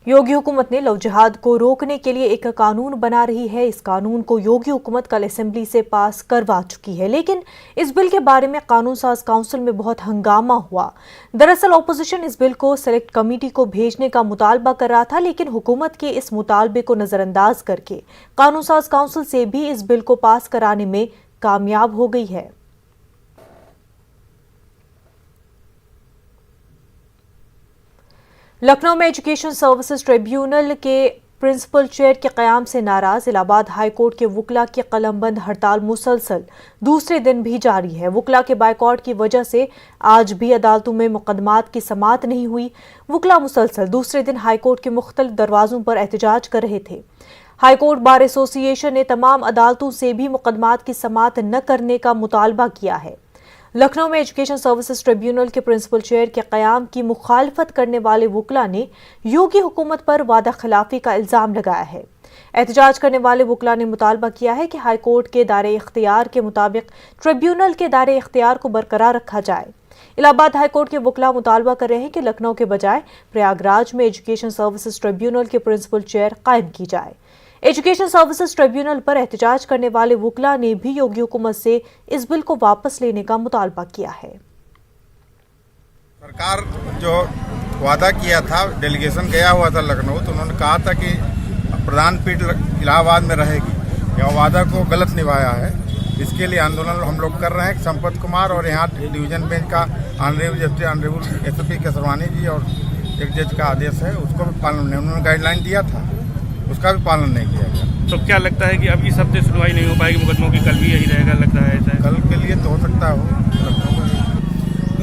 योगी हुकूमत ने लव जिहाद को रोकने के लिए एक कानून बना रही है। इस कानून को योगी हुकूमत कल असेंबली से पास करवा चुकी है, लेकिन इस बिल के बारे में कानून साज काउंसिल में बहुत हंगामा हुआ। दरअसल ऑपोजिशन इस बिल को सेलेक्ट कमेटी को भेजने का मुतालबा कर रहा था, लेकिन हुकूमत के इस मुतालबे को नजरअंदाज करके कानून साज काउंसिल से भी इस बिल को पास कराने में कामयाब हो गई है। लखनऊ में एजुकेशन सर्विसेज ट्रिब्यूनल के प्रिंसिपल चेयर के क़याम से नाराज इलाहाबाद हाई कोर्ट के वुकला की कलमबंद हड़ताल मुसलसल दूसरे दिन भी जारी है। वुकला के बायकॉट की वजह से आज भी अदालतों में मुकदमात की समाअत नहीं हुई। वुकला मुसलसल दूसरे दिन हाई कोर्ट के मुख्तलिफ दरवाजों पर एहतजाज कर रहे थे। हाई कोर्ट बार एसोसिएशन ने तमाम अदालतों से भी मुकदमात की समाअत न करने का मुतालबा किया है। लखनऊ में एजुकेशन सर्विसेज ट्रिब्यूनल के प्रिंसिपल चेयर के क़याम की मुखालफत करने वाले वुकला ने योगी हुकूमत पर वादा खिलाफी का इल्जाम लगाया है। एहतजाज करने वाले वुकला ने मुतालबा किया है कि हाई कोर्ट के दायरे इख्तियार के मुताबिक ट्रिब्यूनल के दायरे इख्तियार को बरकरार रखा जाए। इलाहाबाद हाई कोर्ट के वुकला मुतालबा कर रहे हैं कि लखनऊ के बजाय प्रयागराज में एजुकेशन सर्विसेज ट्रिब्यूनल के प्रिंसिपल चेयर कायम की जाए। एजुकेशन सर्विसेज ट्रिब्यूनल पर एहतजाज करने वाले वुकला ने भी योगी हुकूमत से इस बिल को वापस लेने का मुतालबा किया है। सरकार जो वादा किया था, डेलीगेशन गया हुआ था लखनऊ, तो उन्होंने कहा था कि प्रधान पीठ इलाहाबाद में रहेगी। यह वादा को गलत निभाया है। इसके लिए आंदोलन हम लोग कर रहे हैं। संपत कुमार और यहाँ डिवीजन बेंच का ऑनरेबल एसपी केसरवानी जी और एक जज का आदेश है, उसको भी पालन, उन्होंने गाइडलाइन दिया था, उसका भी पालन नहीं किया गया। तो क्या लगता है कि अब इस हफ्ते सुनवाई नहीं हो पाएगी मुकदमों की, कल भी यही रहेगा? लगता है ऐसा है? कल के लिए तो हो सकता हो।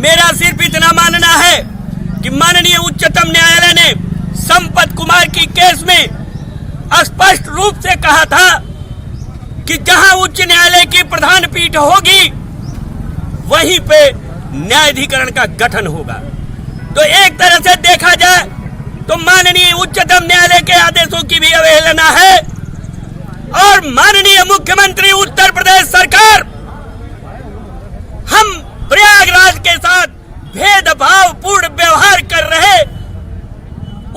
मेरा सिर्फ इतना मानना है कि माननीय उच्चतम न्यायालय ने संपत कुमार की केस में स्पष्ट रूप से कहा था कि जहां उच्च न्यायालय की प्रधान पीठ होगी वहीं पे न्यायाधिकरण का गठन होगा। तो एक तरह से देखा जाए तो माननीय उच्चतम न्यायालय के आदेशों की भी अवहेलना है और माननीय मुख्यमंत्री उत्तर प्रदेश सरकार हम प्रयागराज के साथ भेदभावपूर्ण व्यवहार कर रहे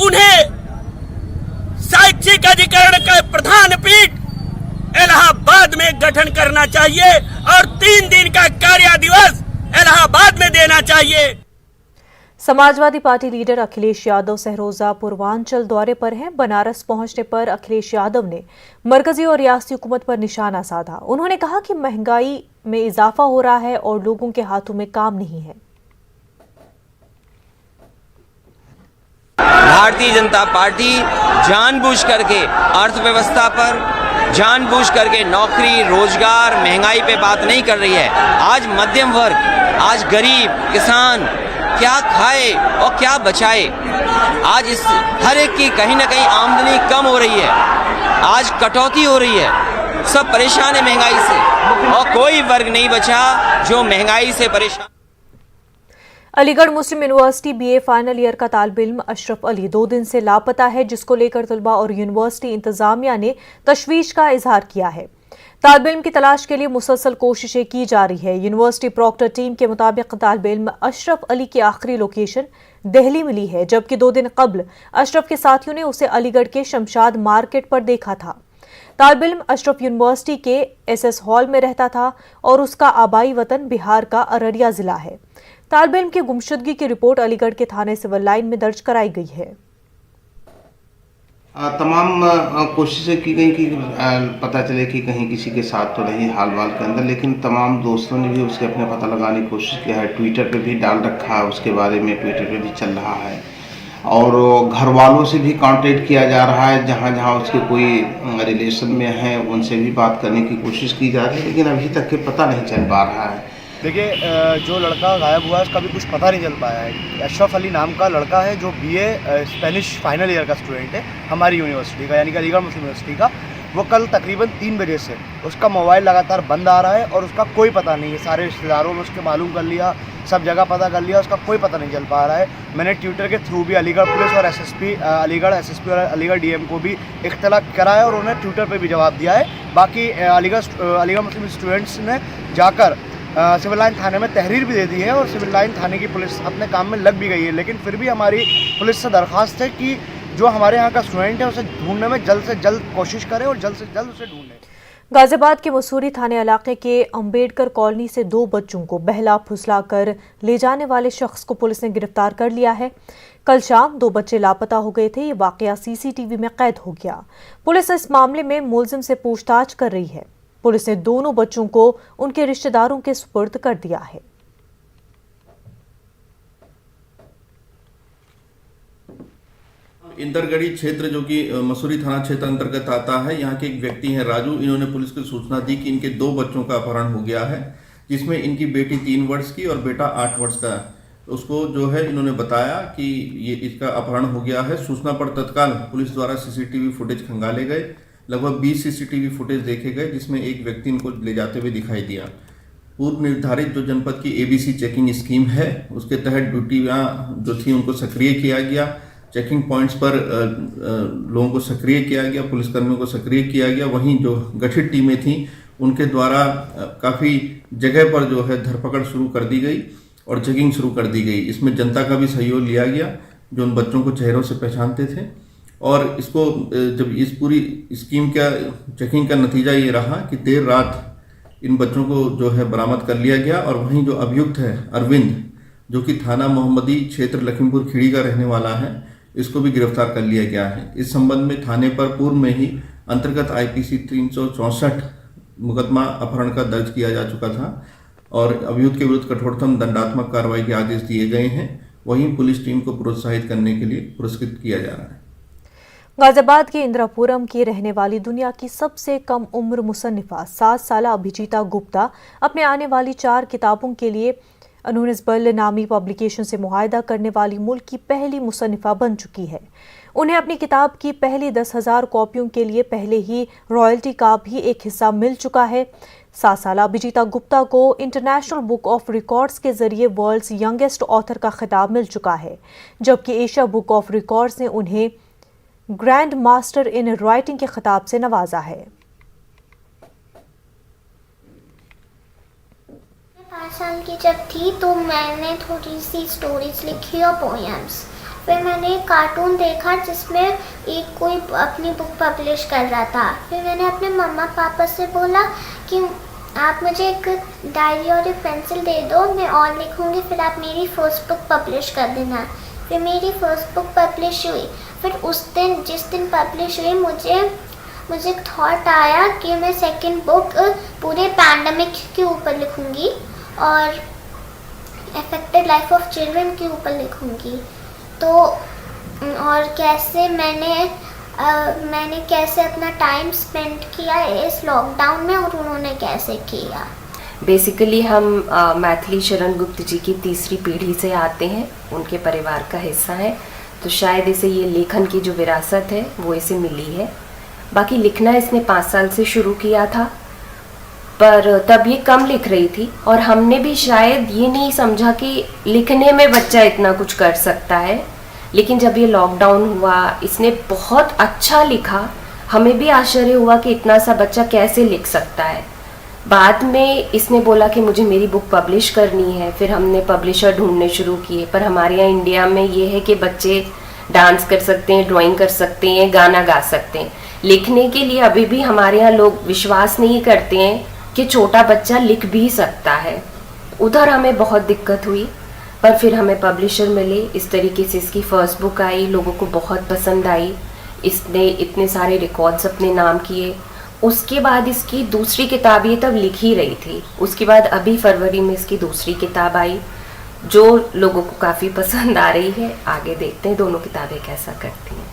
उन्हें शैक्षिक अधिकरण का प्रधान पीठ इलाहाबाद में गठन करना चाहिए और 3 दिन का कार्य दिवस इलाहाबाद में देना चाहिए। समाजवादी पार्टी लीडर अखिलेश यादव सहरोजा पूर्वांचल दौरे पर हैं। बनारस पहुंचने पर अखिलेश यादव ने मरकजी और रियासती हुकूमत पर निशाना साधा। उन्होंने कहा कि महंगाई में इजाफा हो रहा है और लोगों के हाथों में काम नहीं है। भारतीय जनता पार्टी जानबूझ करके अर्थव्यवस्था पर, जानबूझ करके नौकरी, रोजगार, महंगाई पे बात नहीं कर रही है। आज मध्यम वर्ग, आज गरीब किसान क्या खाए और क्या बचाए। आज इस हर एक की कहीं ना कहीं आमदनी कम हो रही है, आज कटौती हो रही है, सब परेशान है महंगाई से और कोई वर्ग नहीं बचा जो महंगाई से परेशान। अलीगढ़ मुस्लिम यूनिवर्सिटी बीए फाइनल ईयर का तालिब इल्म अशरफ अली 2 दिन से लापता है, जिसको लेकर तलबा और यूनिवर्सिटी इंतजामिया ने तशवीश का इजहार किया है। तालिब इल्म की तलाश के लिए मुसलसल कोशिशें की जा रही है। यूनिवर्सिटी प्रॉक्टर टीम के मुताबिक तालिब इल्म अशरफ अली की आखिरी लोकेशन दिल्ली मिली है, जबकि 2 दिन कबल अशरफ के साथियों ने उसे अलीगढ़ के शमशाद मार्केट पर देखा था। तालिब इल्म अशरफ यूनिवर्सिटी के एसएस हॉल में रहता था और उसका आबाई वतन बिहार का अररिया जिला है। तालिब इल्म की गुमशुदगी की रिपोर्ट अलीगढ़ के थाने सिविल लाइन में दर्ज कराई गई है। तमाम कोशिशें की गई कि पता चले कि कहीं किसी के साथ तो नहीं हाल वाल के अंदर, लेकिन तमाम दोस्तों ने भी उसके अपने पता लगाने की कोशिश किया है। ट्विटर पे भी डाल रखा है, उसके बारे में ट्विटर पे भी चल रहा है और घर वालों से भी कांटेक्ट किया जा रहा है। जहाँ जहाँ उसके कोई रिलेशन में है उनसे भी बात करने की कोशिश की जा रही है, लेकिन अभी तक के पता नहीं चल पा रहा है। देखिए, जो लड़का गायब हुआ है उसका भी कुछ पता नहीं चल पाया है। अशरफ अली नाम का लड़का है जो बीए स्पेनिश फाइनल ईयर का स्टूडेंट है हमारी यूनिवर्सिटी का, यानी कि अलीगढ़ मुस्लिम यूनिवर्सिटी का। वो कल तकरीबन 3 बजे से उसका मोबाइल लगातार बंद आ रहा है और उसका कोई पता नहीं है। सारे रिश्तेदारों ने उसके मालूम कर लिया, सब जगह पता कर लिया, उसका कोई पता नहीं चल पा रहा है। मैंने ट्विटर के थ्रू भी अलीगढ़ पुलिस और अलीगढ़ एसएसपी और अलीगढ़ डीएम को भी इख्तला करा है और उन्हें ट्विटर पर भी जवाब दिया है। बाकी अलीगढ़ मुस्लिम स्टूडेंट्स ने जाकर सिविल लाइन थाने में तहरीर भी दे दी है और सिविल लाइन थाने की पुलिस अपने काम में लग भी गई है। लेकिन फिर भी हमारी पुलिस से दरख्वास्त है कि जो हमारे यहाँ का स्टूडेंट है उसे ढूंढने में जल्द से जल्द कोशिश करें और जल्द से जल्द उसे ढूंढें। गाजियाबाद के मसूरी थाने इलाके के अंबेडकर कॉलोनी से 2 बच्चों को बहला फुसला कर ले जाने वाले शख्स को पुलिस ने गिरफ्तार कर लिया है। कल शाम 2 बच्चे लापता हो गए थे। ये वाकया सीसीटीवी में कैद हो गया। पुलिस इस मामले में मुलजिम से पूछताछ कर रही है। पुलिस ने दोनों बच्चों को उनके रिश्तेदारों के सुपुर्द कर दिया है। इंदरगढ़ी क्षेत्र जो कि मसूरी थाना क्षेत्र अंतर्गत आता है, यहाँ के एक व्यक्ति हैं राजू। इन्होंने पुलिस को सूचना दी कि इनके 2 बच्चों का अपहरण हो गया है, जिसमें इनकी बेटी 3 वर्ष की और बेटा 8 वर्ष का। उसको जो है इन्होंने बताया कि ये इसका अपहरण हो गया है। सूचना पर तत्काल पुलिस द्वारा सीसीटीवी फुटेज खंगाले गए। लगभग 20 सीसीटीवी फुटेज देखे गए, जिसमें एक व्यक्ति इनको ले जाते हुए दिखाई दिया। पूर्व निर्धारित जो जनपद की ABC चेकिंग स्कीम है, उसके तहत ड्यूटियाँ जो थी उनको सक्रिय किया गया। चेकिंग पॉइंट्स पर लोगों को सक्रिय किया गया, पुलिसकर्मियों को सक्रिय किया गया। वहीं जो गठित टीमें थीं उनके द्वारा काफ़ी जगह पर जो है धरपकड़ शुरू कर दी गई और चेकिंग शुरू कर दी गई। इसमें जनता का भी सहयोग लिया गया, जो उन बच्चों को चेहरों से पहचानते थे। और इसको जब इस पूरी स्कीम का चेकिंग का नतीजा ये रहा कि देर रात इन बच्चों को जो है बरामद कर लिया गया। और वहीं जो अभियुक्त है अरविंद, जो कि थाना मोहम्मदी क्षेत्र लखीमपुर खीरी का रहने वाला है, इसको भी गिरफ्तार कर लिया गया है। इस संबंध में थाने पर पूर्व में ही अंतर्गत IPC 364 मुकदमा अपहरण का दर्ज किया जा चुका था और अभियुक्त के विरुद्ध कठोरतम दंडात्मक कार्रवाई के आदेश दिए गए हैं। वहीं पुलिस टीम को प्रोत्साहित करने के लिए पुरस्कृत किया जा रहा है। गाजियाबाद के इंदिरापुरम की रहने वाली दुनिया की सबसे कम उम्र मुसन्निफा 7 साला अभिजीता गुप्ता अपने आने वाली 4 किताबों के लिए अनूनिसबल नामी पब्लिकेशन से मुआहदा करने वाली मुल्क की पहली मुसन्निफा बन चुकी है। उन्हें अपनी किताब की पहली 10,000 कॉपियों के लिए पहले ही रॉयल्टी का भी एक हिस्सा मिल चुका है। 7 साला अभिजीता गुप्ता को इंटरनेशनल बुक ऑफ रिकॉर्ड्स के जरिए वर्ल्ड्स यंगेस्ट ऑथर का खिताब मिल चुका है, जबकि एशिया बुक ऑफ रिकॉर्ड्स ने उन्हें ग्रैंड मास्टर इन राइटिंग के खिताब से नवाजा है। 5 साल की जब थी तो मैंने थोड़ी सी स्टोरीज लिखी और पोएम्स। फिर मैंने एक कार्टून देखा जिसमें एक कोई अपनी बुक पब्लिश कर रहा था। फिर मैंने अपने मम्मा पापा से बोला कि आप मुझे एक डायरी और एक पेंसिल दे दो, मैं और लिखूँगी, फिर आप मेरी फर्स्ट बुक पब्लिश कर देना। फिर मेरी फर्स्ट बुक पब्लिश हुई। फिर उस दिन जिस दिन पब्लिश हुई मुझे थॉट आया कि मैं सेकंड बुक पूरे पैंडमिक के ऊपर लिखूँगी और अफेक्टेड लाइफ ऑफ चिल्ड्रन के ऊपर लिखूँगी। तो और कैसे मैंने कैसे अपना टाइम स्पेंड किया इस लॉकडाउन में और उन्होंने कैसे किया। बेसिकली हम मैथिली शरण गुप्त जी की 3री पीढ़ी से आते हैं, उनके परिवार का हिस्सा है। तो शायद इसे ये लेखन की जो विरासत है वो इसे मिली है। बाकी लिखना इसने 5 साल से शुरू किया था, पर तब ये कम लिख रही थी और हमने भी शायद ये नहीं समझा कि लिखने में बच्चा इतना कुछ कर सकता है। लेकिन जब ये लॉकडाउन हुआ इसने बहुत अच्छा लिखा। हमें भी आश्चर्य हुआ कि इतना सा बच्चा कैसे लिख सकता है। बाद में इसने बोला कि मुझे मेरी बुक पब्लिश करनी है। फिर हमने पब्लिशर ढूंढने शुरू किए, पर हमारे यहाँ इंडिया में ये है कि बच्चे डांस कर सकते हैं, ड्राइंग कर सकते हैं, गाना गा सकते हैं। लिखने के लिए अभी भी हमारे यहाँ लोग विश्वास नहीं करते हैं कि छोटा बच्चा लिख भी सकता है। उधर हमें बहुत दिक्कत हुई, पर फिर हमें पब्लिशर मिले। इस तरीके से इसकी फर्स्ट बुक आई, लोगों को बहुत पसंद आई। इसने इतने सारे रिकॉर्ड्स अपने नाम किए। उसके बाद इसकी दूसरी किताब ये तब लिख ही रही थी। उसके बाद अभी फरवरी में इसकी दूसरी किताब आई जो लोगों को काफ़ी पसंद आ रही है। आगे देखते हैं दोनों किताबें कैसा करती हैं।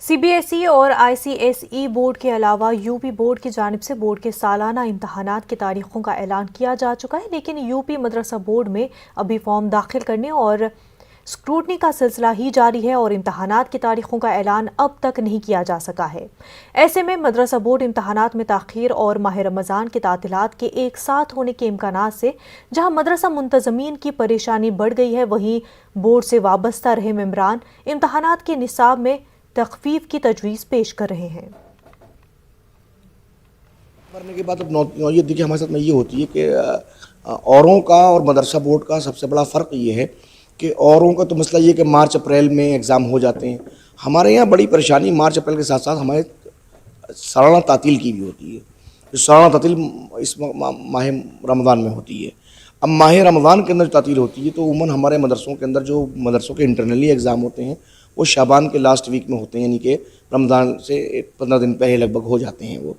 CBSE और ICSE बोर्ड के अलावा यूपी बोर्ड की जानिब से बोर्ड के सालाना इम्तहानात की तारीखों का ऐलान किया जा चुका है, लेकिन यूपी मदरसा बोर्ड में अभी फॉर्म दाखिल करने और स्क्रूटनी का सिलसिला ही जारी है और इम्तहानात की तारीखों का ऐलान अब तक नहीं किया जा सका है। ऐसे में मदरसा बोर्ड इम्तहानात में ताख़ीर और माह रमज़ान के तातीलात के एक साथ होने के इम्कानात से जहां मदरसा मुंतज़मीन की परेशानी बढ़ गई है, वहीं बोर्ड से वाबस्ता रहे मेंबरान इम्तहानात के निसाब में तखफीफ की तजवीज़ पेश कर रहे हैं। मरने के बाद अब नौयत देखिए हमारे साथ में ये होती है कि औरों का और मदरसा बोर्ड का सबसे बड़ा फ़र्क ये है कि औरों का तो मसला ये कि मार्च अप्रैल में एग्ज़ाम हो जाते हैं हमारे यहाँ बड़ी परेशानी मार्च अप्रैल के साथ साथ हमारे सालाना तातील की भी होती है। जो सालाना तातील इस माह रमज़ान में होती है। अब माह रमज़ान के अंदर जो तातील होती है तो उमूमन हमारे मदरसों के अंदर जो मदरसों के इंटरनली एग्ज़ाम होते हैं वो शाबान के लास्ट वीक में होते हैं, यानी कि रमज़ान से 15 दिन पहले लगभग हो जाते हैं वो।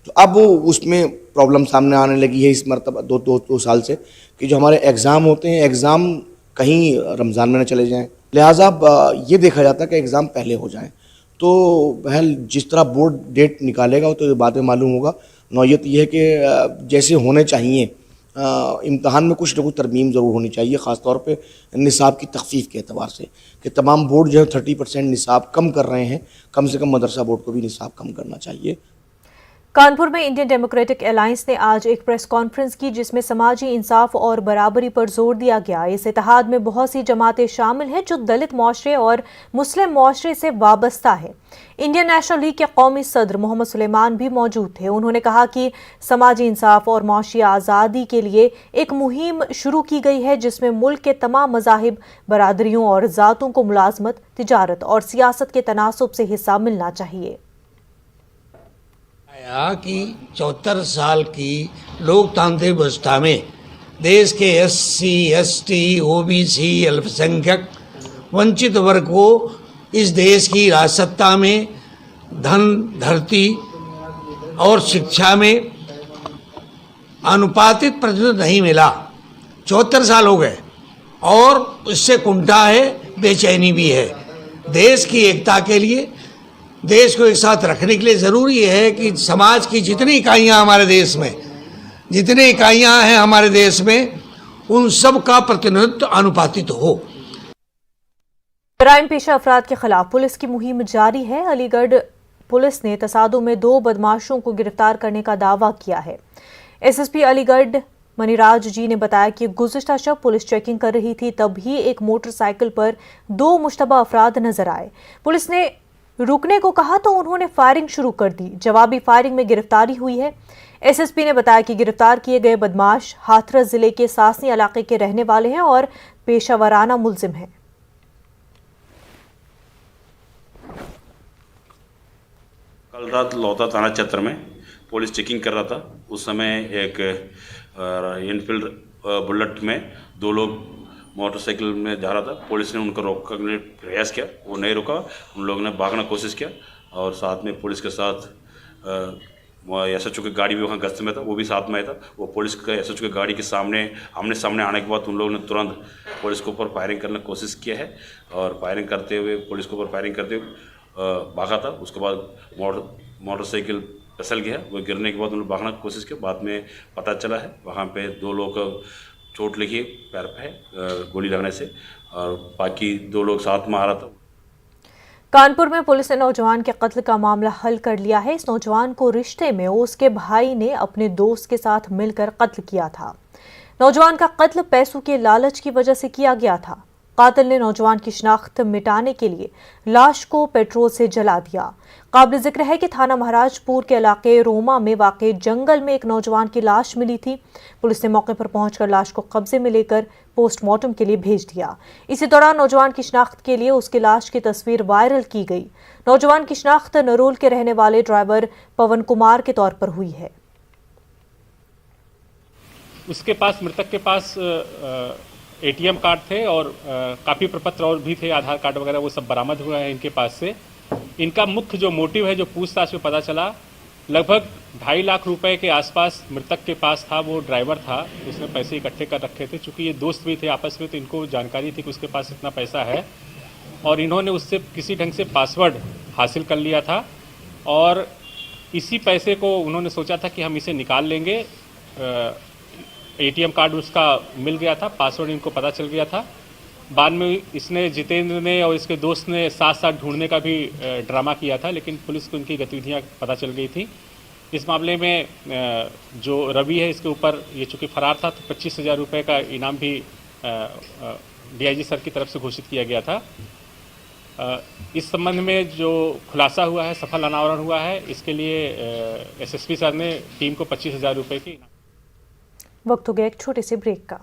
तो अब उसमें प्रॉब्लम सामने आने लगी है इस मरतबा दो साल से कि जो हमारे एग्ज़ाम होते हैं एग्ज़ाम कहीं रमज़ान में न चले जाएं, लिहाजा ये देखा जाता है कि एग्ज़ाम पहले हो जाएं। तो बहल जिस तरह बोर्ड डेट निकालेगा तो ये बाद में मालूम होगा। नौयत यह है कि जैसे होने चाहिए इम्तहान में कुछ न कुछ तरमीम ज़रूर होनी चाहिए, ख़ास तौर पे निसाब की तख़फ़ीफ़ के एतबार से कि तमाम बोर्ड जो है 30% निसाब कम कर रहे हैं, कम से कम मदरसा बोर्ड को भी निसाब कम करना चाहिए। कानपुर में इंडियन डेमोक्रेटिक अलायंस ने आज एक प्रेस कॉन्फ्रेंस की जिसमें समाजी इंसाफ और बराबरी पर जोर दिया गया। इस इत्तेहाद में बहुत सी जमातें शामिल हैं जो दलित मुआशरे और मुस्लिम मुआशरे से वाबस्ता है। इंडियन नेशनल लीग के कौमी सदर मोहम्मद सुलेमान भी मौजूद थे। उन्होंने कहा कि समाजी इंसाफ और मुआशी आज़ादी के लिए एक मुहिम शुरू की गई है जिसमें मुल्क के तमाम मज़ाहिब, बरादरियों और ज़ातों को मुलाजमत, तिजारत और सियासत के तनासुब से हिस्सा मिलना चाहिए। कि 74 साल की लोकतांत्रिक व्यवस्था में देश के SC, ST, OBC, अल्पसंख्यक वंचित वर्ग को इस देश की राजसत्ता में धन, धरती और शिक्षा में अनुपातिक प्रतिनिधित्व नहीं मिला। 74 साल हो गए और इससे कुंठा है, बेचैनी भी है। देश की एकता के लिए, देश को एक साथ रखने के लिए ज़रूरी है कि समाज की जितनी इकाइयाँ हमारे देश में, जितनी इकाइयाँ हैं हमारे देश में, उन सब का प्रतिनिधित्व अनुपातित हो। क्राइम पेशा अफराद के खिलाफ पुलिस की मुहिम जारी है। अलीगढ़ पुलिस ने तसादुम में 2 बदमाशों को गिरफ्तार करने का दावा किया है। SSP अलीगढ़ मनीराज जी ने बताया कि गुज़िश्ता शब पुलिस चेकिंग कर रही थी तभी एक मोटरसाइकिल पर 2 मुश्तबा अफराद नजर आए। पुलिस ने रुकने को कहा तो उन्होंने फायरिंग शुरू कर दी। जवाबी फायरिंग में गिरफ्तारी हुई है। SSP ने बताया कि गिरफ्तार किए गए बदमाश हाथरस जिले के सासनी इलाके के रहने वाले हैं और पेशावराना मुलजिम हैं। कल रात लौता थाना क्षेत्र में पुलिस चेकिंग कर रहा था। उस समय एक एनफील्ड बुलेट में 2 लोग मोटरसाइकिल में जा रहा था। पुलिस ने उनको रोकने का प्रयास किया, वो नहीं रुका। उन लोगों ने भागने की कोशिश किया और साथ में पुलिस के साथ SHO की गाड़ी भी वहाँ गश्त में था, वो भी साथ में था। वो पुलिस के SHO की गाड़ी के सामने आमने सामने आने के बाद उन लोगों ने तुरंत पुलिस के ऊपर फायरिंग करने की कोशिश किया है और फायरिंग करते हुए पुलिस के ऊपर फायरिंग करते हुए भागा था। उसके बाद मोटरसाइकिल फिसल गया। वो गिरने के बाद उन्होंने भागने की कोशिश की। बाद में पता चला है वहाँ पे 2 लोग चोट लगी पैर पे गोली लगने से और बाकी 2 लोग साथ में आ रहा था। कानपुर में पुलिस ने नौजवान के कत्ल का मामला हल कर लिया है। इस नौजवान को रिश्ते में उसके भाई ने अपने दोस्त के साथ मिलकर कत्ल किया था। नौजवान का कत्ल पैसों के लालच की वजह से किया गया था। कातिल ने नौजवान की शिनाख्त मिटाने के लिए लाश को पेट्रोल से जला दिया। काबिल जिक्र है कि थाना महाराजपुर के इलाके रोमा में वाक़े जंगल में एक नौजवान की लाश मिली थी। पुलिस ने मौके पर पहुंचकर लाश को कब्जे में लेकर पोस्टमार्टम के लिए भेज दिया। इसी दौरान नौजवान की शिनाख्त के लिए उसकी लाश की तस्वीर वायरल की गई। नौजवान की शिनाख्त नरोल के रहने वाले ड्राइवर पवन कुमार के तौर पर हुई है। उसके पास, मृतक के पास ATM कार्ड थे और काफ़ी प्रपत्र और भी थे, आधार कार्ड वगैरह, वो सब बरामद हुआ है इनके पास से। इनका मुख्य जो मोटिव है, जो पूछताछ में पता चला, लगभग 2.5 लाख रुपए के आसपास मृतक के पास था। वो ड्राइवर था, उसने पैसे इकट्ठे कर रखे थे। चूँकि ये दोस्त भी थे आपस में, तो इनको जानकारी थी कि उसके पास इतना पैसा है और इन्होंने उससे किसी ढंग से पासवर्ड हासिल कर लिया था और इसी पैसे को उन्होंने सोचा था कि हम इसे निकाल लेंगे। ATM कार्ड उसका मिल गया था, पासवर्ड इनको पता चल गया था। बाद में इसने, जितेंद्र ने और इसके दोस्त ने साथ साथ ढूंढने का भी ड्रामा किया था, लेकिन पुलिस को उनकी गतिविधियां पता चल गई थी। इस मामले में जो रवि है, इसके ऊपर ये चूँकि फरार था, तो 25,000 रुपये का इनाम भी DIG सर की तरफ से घोषित किया गया था। इस संबंध में जो खुलासा हुआ है, सफल अनावरण हुआ है, इसके लिए SSP सर ने टीम को 25,000 रुपये की। वक्त हो गया एक छोटे से ब्रेक का।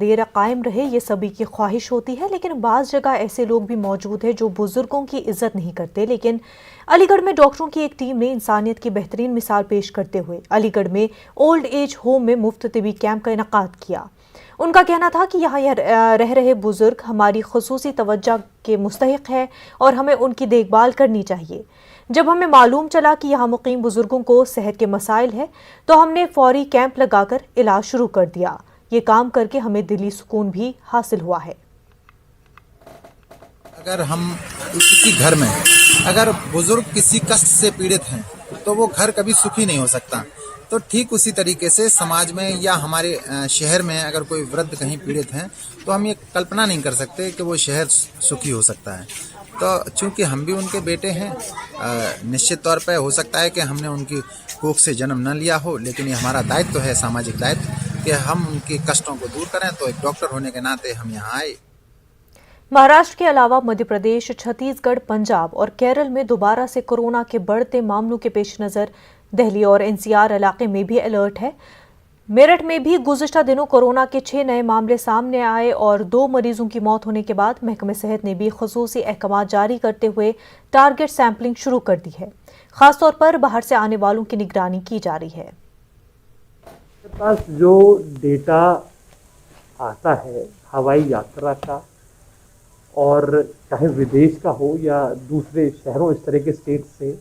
देर कायम रहे ये सभी की ख्वाहिश होती है, लेकिन बाज़ जगह ऐसे लोग भी मौजूद हैं जो बुजुर्गों की इज्जत नहीं करते। लेकिन अलीगढ़ में डॉक्टरों की एक टीम ने इंसानियत की बेहतरीन मिसाल पेश करते हुए अलीगढ़ में ओल्ड एज होम में मुफ्त तिबी कैंप का इनेकाद किया। उनका कहना था कि यहाँ रह रहे बुजुर्ग हमारी खुसूसी तवज्जो के मुस्तहिक है और हमें उनकी देखभाल करनी चाहिए। जब हमें मालूम चला कि यहाँ मुकीम बुजुर्गों को सेहत के मसाइल है तो हमने फौरी कैंप लगाकर इलाज शुरू कर दिया। ये काम करके हमें दिली सुकून भी हासिल हुआ है। अगर हम किसी घर में अगर बुजुर्ग किसी कष्ट से पीड़ित हैं तो वो घर कभी सुखी नहीं हो सकता। तो ठीक उसी तरीके से समाज में या हमारे शहर में अगर कोई वृद्ध कहीं पीड़ित हैं तो हम ये कल्पना नहीं कर सकते कि वो शहर सुखी हो सकता है। तो चूंकि हम भी उनके बेटे हैं, निश्चित तौर पर हो सकता है कि हमने उनकी कोख से जन्म न लिया हो, लेकिन ये हमारा दायित्व है, सामाजिक दायित्व, कि हम उनके कष्टों को दूर करें। तो एक डॉक्टर होने के नाते हम यहाँ आए। महाराष्ट्र के अलावा मध्य प्रदेश, छत्तीसगढ़, पंजाब और केरल में दोबारा से कोरोना के बढ़ते मामलों के पेश नज़र दिल्ली और एनसीआर इलाके में भी अलर्ट है। मेरठ में भी गुज़िश्ता दिनों कोरोना के 6 नए मामले सामने आए और 2 मरीजों की मौत होने के बाद महकमे सेहत ने भी खुसूसी अहकाम जारी करते हुए टारगेट सैंपलिंग शुरू कर दी है। खासतौर पर बाहर से आने वालों की निगरानी की जा रही है। पास जो डेटा आता है हवाई यात्रा का, और चाहे विदेश का हो या दूसरे शहरों इस तरह के स्टेट से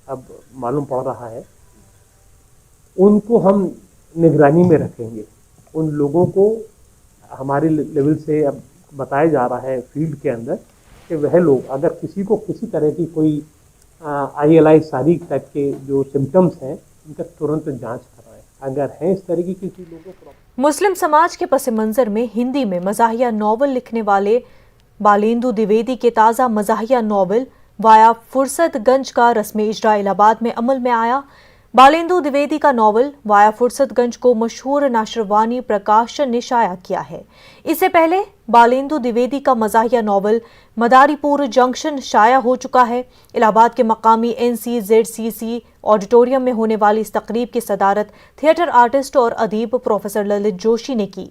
अब मालूम पड़ रहा है, उनको हम निगरानी में रखेंगे। उन लोगों को हमारे लेवल से अब बताया जा रहा है फील्ड के अंदर कि वह लोग अगर किसी को किसी तरह की कोई ILI सारी टाइप के जो सिम्टम्स हैं उनका तुरंत जांच कराएं। अगर हैं इस तरह की किसी लोगों को। मुस्लिम समाज के पस मंज़र में हिंदी में मज़ाहिया नावल लिखने वाले बालेंदु द्विवेदी के ताज़ा मज़ाहिया नावल वाया फुर्सतगंज का रस्म इजरा इलाहाबाद में अमल में आया। बालेंदु द्विवेदी का नावल वाया फुर्सतगंज को मशहूर नाशरवानी प्रकाशन ने शाया किया है। इससे पहले बालेंदु द्विवेदी का मज़ाहिया नावल मदारीपुर जंक्शन शाया हो चुका है। इलाहाबाद के मकामी NCZCC ऑडिटोरियम में होने वाली इस तकरीब की सदारत थिएटर आर्टिस्ट और अदीब प्रोफेसर ललित जोशी ने की।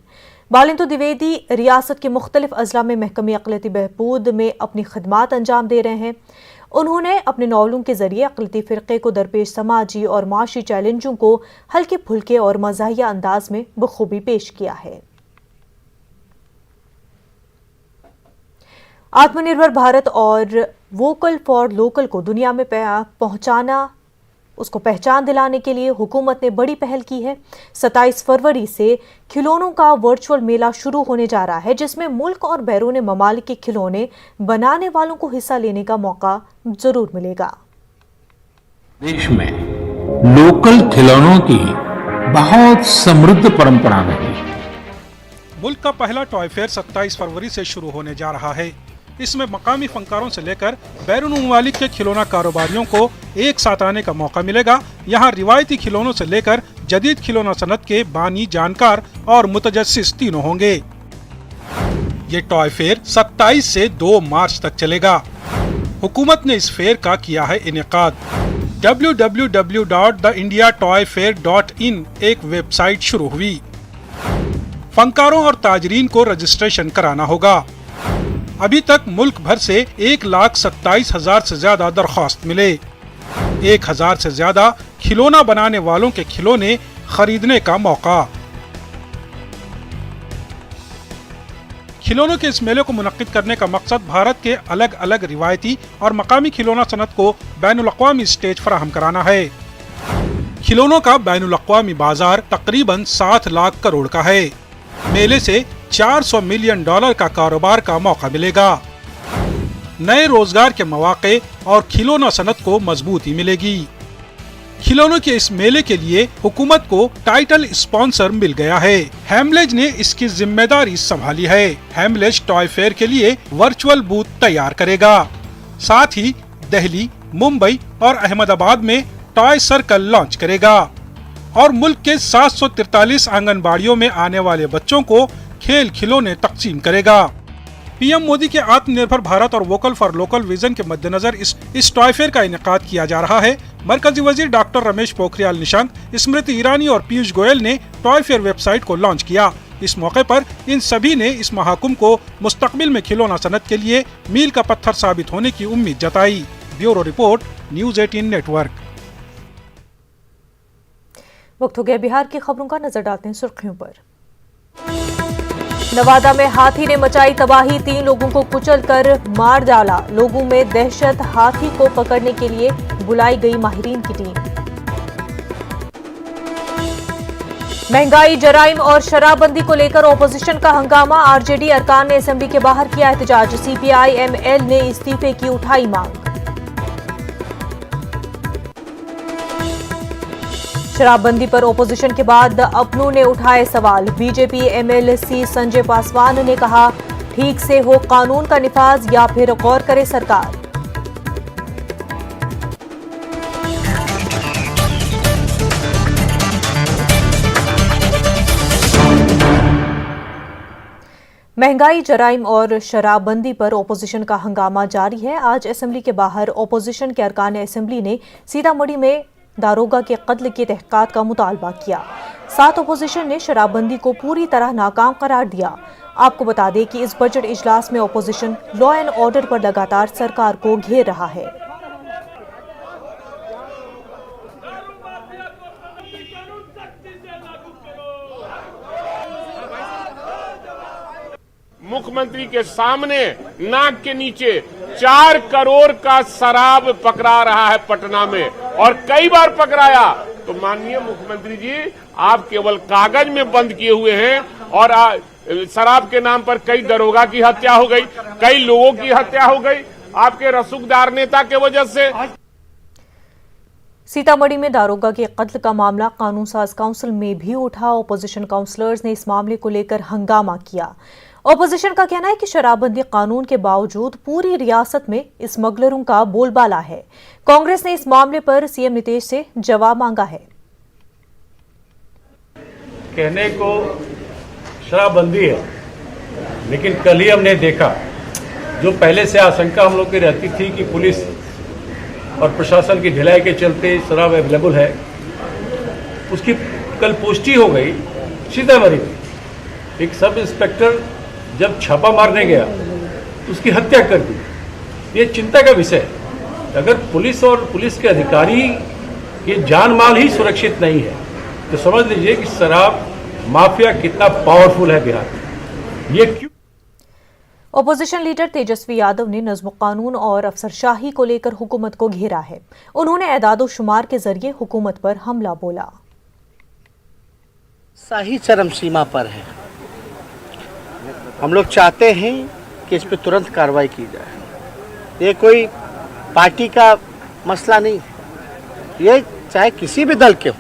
बालेंदु द्विवेदी रियासत के मुख्तलिफ अजला में महकमे अक़लियती बहबूद में अपनी खिदमात अंजाम दे रहे हैं। उन्होंने अपने नावलों के जरिए अक़लियती फ़िरक़े को दरपेश समाजी और माशी चैलेंजों को हल्के फुल्के और मज़ाहिया अंदाज में बखूबी पेश किया है। आत्मनिर्भर भारत और वोकल फॉर लोकल को दुनिया में पहुंचाना, उसको पहचान दिलाने के लिए हुकूमत ने बड़ी पहल की है। 27 फरवरी से खिलौनों का वर्चुअल मेला शुरू होने जा रहा है, जिसमें मुल्क और बैरून ममालिक के खिलौने बनाने वालों को हिस्सा लेने का मौका जरूर मिलेगा। देश में लोकल खिलौनों की बहुत समृद्ध परंपरा रही। मुल्क का पहला टॉय फेयर 27 फरवरी से शुरू होने जा रहा है। इसमें मकामी फनकारों से लेकर बैरून ममालिक के खिलौना कारोबारियों को एक साथ आने का मौका मिलेगा। यहाँ रिवायती खिलौनों से लेकर जदीद खिलौना सनत के बानी, जानकार और मुतजस्सिस तीनों होंगे। ये टॉय फेयर 27 से 2 मार्च तक चलेगा। हुकूमत ने इस फेयर का किया है इनेकाद। www.theindiatoyfair.in एक वेबसाइट शुरू हुई। फनकारों और ताजरीन को रजिस्ट्रेशन कराना होगा। अभी तक मुल्क भर से 1,27,000 से ज्यादा दरख्वास्त मिले। 1,000 से ज्यादा खिलौना बनाने वालों के खिलौने खरीदने का मौका। खिलौनों के इस मेले को मुनक्किद करने का मकसद भारत के अलग अलग रिवायती और मकामी खिलौना सनत को बैनुल-अक़वामी स्टेज फराहम कराना है। खिलौनों का बैनुल-अक़वामी बाजार तकरीबन 7 लाख करोड़ का है। मेले से $400 मिलियन का कारोबार का मौका मिलेगा। नए रोजगार के मौके और खिलौना सनत को मजबूती मिलेगी। खिलौनों के इस मेले के लिए हुकूमत को टाइटल स्पॉन्सर मिल गया है। हेमलेज ने इसकी जिम्मेदारी संभाली है। हेमलेज टॉय फेयर के लिए वर्चुअल बूथ तैयार करेगा। साथ ही दिल्ली, मुंबई और अहमदाबाद में टॉय सर्कल लॉन्च करेगा और मुल्क के 743 आंगनबाड़ियों में आने वाले बच्चों को खेल खिलौने तकसीम करेगा। पीएम मोदी के आत्मनिर्भर भारत और वोकल फॉर लोकल विजन के मद्देनजर इस टॉय फेयर का इनेकाद किया जा रहा है। मरकजी वजीर डॉक्टर रमेश पोखरियाल निशंक, स्मृति ईरानी और पीयूष गोयल ने टॉय फेयर वेबसाइट को लॉन्च किया। इस मौके पर इन सभी ने इस महाकुंभ को मुस्तकबिल में खिलौना सनत के लिए मील का पत्थर साबित होने की उम्मीद जताई। Bureau report, news 18 network. वक्त हो गया बिहार की खबरों का, नजर डालते हैं सुर्खियों पर। नवादा में हाथी ने मचाई तबाही, 3 लोगों को कुचलकर मार डाला। लोगों में दहशत, हाथी को पकड़ने के लिए बुलाई गई माहिरीन की टीम। महंगाई, जराइम और शराबबंदी को लेकर ओपोजिशन का हंगामा, आरजेडी अरकान ने असेंबली के बाहर किया एहतजाज। सीपीआई एमएल ने इस्तीफे की उठाई मांग। शराबबंदी पर ओपोजिशन के बाद अपनों ने उठाए सवाल। बीजेपी एमएलसी संजय पासवान ने कहा, ठीक से हो कानून का निफाज या फिर गौर करे सरकार। महंगाई, जराइम और शराबबंदी पर ओपोजिशन का हंगामा जारी है। आज असेंबली के बाहर ओपोजिशन के अरकान असेंबली ने सीतामढ़ी में दारोगा के कत्ल की तहकीकात का मुतालबा किया। साथ ओपोजिशन ने शराबबंदी को पूरी तरह नाकाम करार दिया। आपको बता दें कि इस बजट इजलास में ओपोजिशन लॉ एंड ऑर्डर पर लगातार सरकार को घेर रहा है। मुख्यमंत्री के सामने नाक के नीचे 4 करोड़ का शराब पकड़ा रहा है पटना में, और कई बार पकड़ाया। तो माननीय मुख्यमंत्री जी, आप केवल कागज में बंद किए हुए हैं, और शराब के नाम पर कई दरोगा की हत्या हो गई, कई लोगों की हत्या हो गई आपके रसूखदार नेता के वजह से। सीतामढ़ी में दारोगा के कत्ल का मामला कानून साज काउंसिल में भी उठा। ओपोजिशन काउंसलर्स ने इस मामले को लेकर हंगामा किया। ओपोजिशन का कहना है कि शराबबंदी कानून के बावजूद पूरी रियासत में स्मगलरों का बोलबाला है। कांग्रेस ने इस मामले पर सीएम नीतीश से जवाब मांगा है। कहने को शराबबंदी है, लेकिन कल ही हमने देखा, जो पहले से आशंका हम लोग की रहती थी कि पुलिस और प्रशासन की ढिलाई के चलते शराब अवेलेबल है, उसकी कल पुष्टि हो गई। सीतामढ़ी में एक सब इंस्पेक्टर जब छापा मारने गया तो उसकी हत्या कर दी। ये चिंता का विषय है। अगर पुलिस और पुलिस के अधिकारी के जान माल ही सुरक्षित नहीं है तो समझ लीजिए कि शराब माफिया कितना पावरफुल है बिहार में। ये क्यों? ओपोजिशन लीडर तेजस्वी यादव ने नज़्म कानून और अफसरशाही को लेकर हुकूमत को घेरा है। उन्होंने एदाद-ओ-शुमार के जरिए हुकूमत पर हमला बोला। सही चरम सीमा पर है। हम लोग चाहते हैं कि इस पर तुरंत कार्रवाई की जाए। ये कोई पार्टी का मसला नहीं है, ये चाहे किसी भी दल के हो,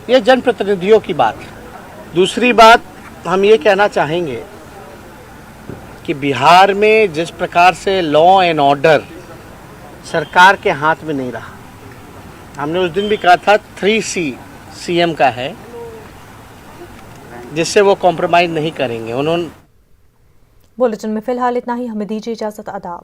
ये जनप्रतिनिधियों की बात है। दूसरी बात हम ये कहना चाहेंगे कि बिहार में जिस प्रकार से लॉ एंड ऑर्डर सरकार के हाथ में नहीं रहा, हमने उस दिन भी कहा था 3C सीएम का है, जिससे वो कॉम्प्रोमाइज नहीं करेंगे। उन्होंने बुलेटिन में फिलहाल इतना ही। हमें दीजिए इजाजत। आदाब।